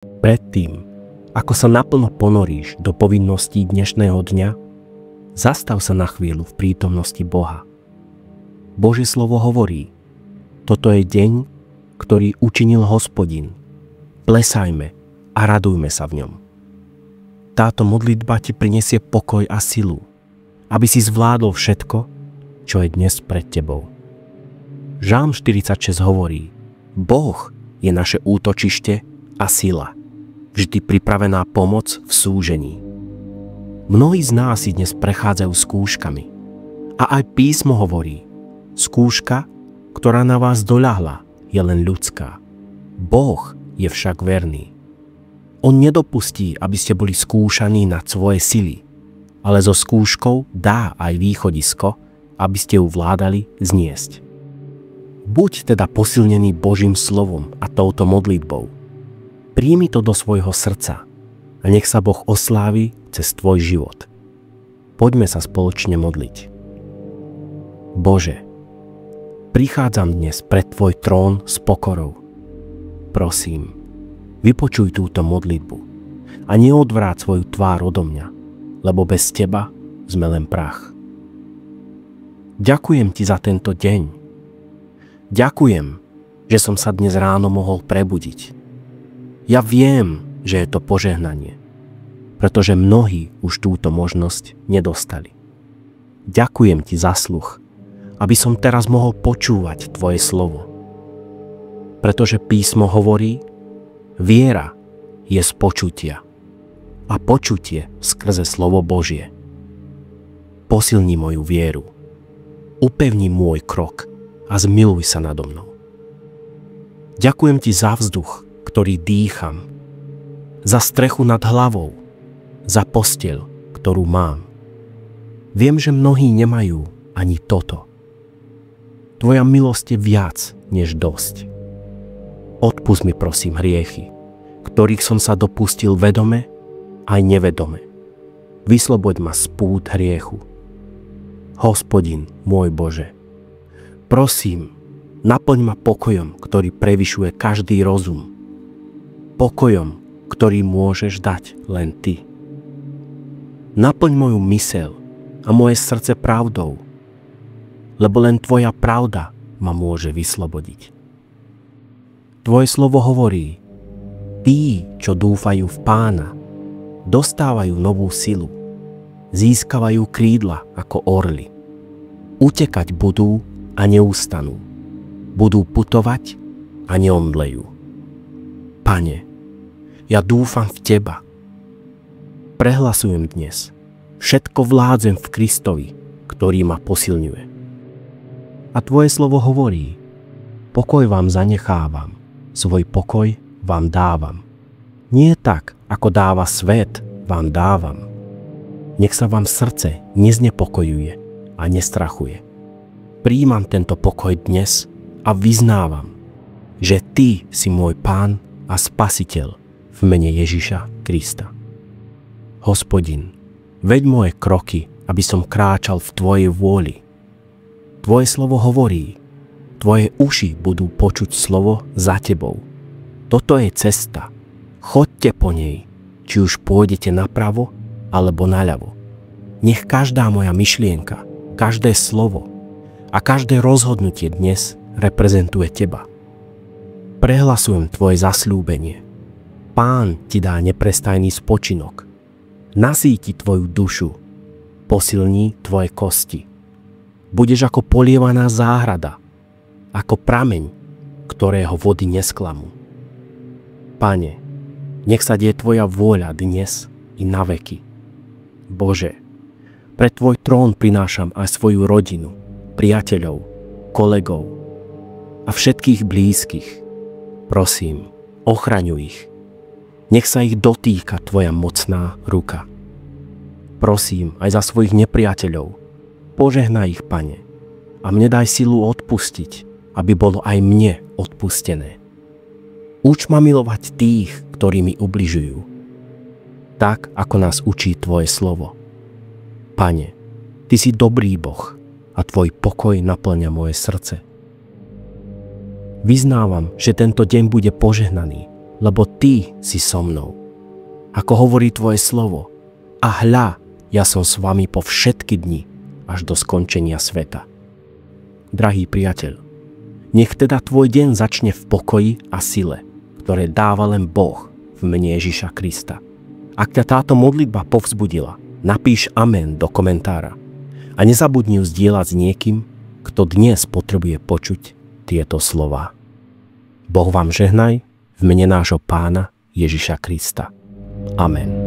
Predtým, ako sa naplno ponoríš do povinností dnešného dňa, zastav sa na chvíľu v prítomnosti Boha. Božie slovo hovorí: toto je deň, ktorý učinil Hospodin. Plesajme a radujme sa v ňom. Táto modlitba ti prinesie pokoj a silu, aby si zvládol všetko, čo je dnes pred tebou. Žalm 46 hovorí: Boh je naše útočište a sila, vždy pripravená pomoc v súžení. Mnohí z nás si dnes prechádzajú skúškami. A aj písmo hovorí: skúška, ktorá na vás doľahla, je len ľudská. Boh je však verný. On nedopustí, aby ste boli skúšaní nad svoje sily, ale so skúškou dá aj východisko, aby ste ju vládali zniesť. Buď teda posilnený Božím slovom a touto modlitbou. Príjmi to do svojho srdca a nech sa Boh oslávi cez tvoj život. Poďme sa spoločne modliť. Bože, prichádzam dnes pred tvoj trón s pokorou. Prosím, vypočuj túto modlitbu a neodvráť svoju tvár odo mňa, lebo bez teba sme len prach. Ďakujem ti za tento deň. Ďakujem, že som sa dnes ráno mohol prebudiť. Ja viem, že je to požehnanie, pretože mnohí už túto možnosť nedostali. Ďakujem ti za sluch, aby som teraz mohol počúvať tvoje slovo. Pretože písmo hovorí: viera je z počutia a počutie skrze slovo Božie. Posilni moju vieru, upevni môj krok a zmiluj sa nado mnou. Ďakujem ti za vzduch, ktorý dýcham, za strechu nad hlavou, za posteľ, ktorú mám. Viem, že mnohí nemajú ani toto. Tvoja milosť je viac než dosť. Odpusť mi prosím hriechy, ktorých som sa dopustil vedome aj nevedome. Vysloboď ma z pút hriechu. Hospodin, môj Bože, prosím, naplň ma pokojom, ktorý prevyšuje každý rozum. Pokojom, ktorý môžeš dať len ty. Naplň moju myseľ a moje srdce pravdou, lebo len tvoja pravda ma môže vyslobodiť. Tvoje slovo hovorí: tí, čo dúfajú v Pána, dostávajú novú silu, získavajú krídla ako orly. Utekať budú a neustanú. Budú putovať a neomdlejú. Pane, ja dúfam v teba. Prehlasujem dnes: všetko vládzem v Kristovi, ktorý ma posilňuje. A tvoje slovo hovorí: pokoj vám zanechávam, svoj pokoj vám dávam. Nie tak, ako dáva svet, vám dávam. Nech sa vám srdce neznepokojuje a nestrachuje. Prijímam tento pokoj dnes a vyznávam, že ty si môj Pán a Spasiteľ v mene Ježiša Krista. Hospodin, veď moje kroky, aby som kráčal v tvojej vôli. Tvoje slovo hovorí: tvoje uši budú počuť slovo za tebou. Toto je cesta. Choďte po nej, či už pôjdete napravo alebo naľavo. Nech každá moja myšlienka, každé slovo a každé rozhodnutie dnes reprezentuje teba. Prehlasujem tvoje zasľúbenie. Pán ti dá neprestajný spočinok. Nasýti tvoju dušu. Posilní tvoje kosti. Budeš ako polievaná záhrada, ako prameň, ktorého vody nesklamú. Pane, nech sa deje tvoja vôľa dnes i na veky. Bože, pred tvoj trón prinášam aj svoju rodinu, priateľov, kolegov a všetkých blízkych. Prosím, ochraňuj ich. Nech sa ich dotýka tvoja mocná ruka. Prosím aj za svojich nepriateľov. Požehnaj ich, Pane, a mne daj silu odpustiť, aby bolo aj mne odpustené. Uč ma milovať tých, ktorí mi ubližujú, tak ako nás učí tvoje slovo. Pane, ty si dobrý Boh a tvoj pokoj naplňa moje srdce. Vyznávam, že tento deň bude požehnaný lebo Ty si so mnou. Ako hovorí Tvoje slovo, a hľa, ja som s vami po všetky dni, až do skončenia sveta. Drahý priateľ, nech teda tvoj deň začne v pokoji a sile, ktoré dáva len Boh v mene Ježiša Krista. Ak ťa táto modlitba povzbudila, napíš amen do komentára a nezabudni ju zdieľať s niekým, kto dnes potrebuje počuť tieto slová. Boh vám žehnaj v mene nášho Pána Ježiša Krista. Amen.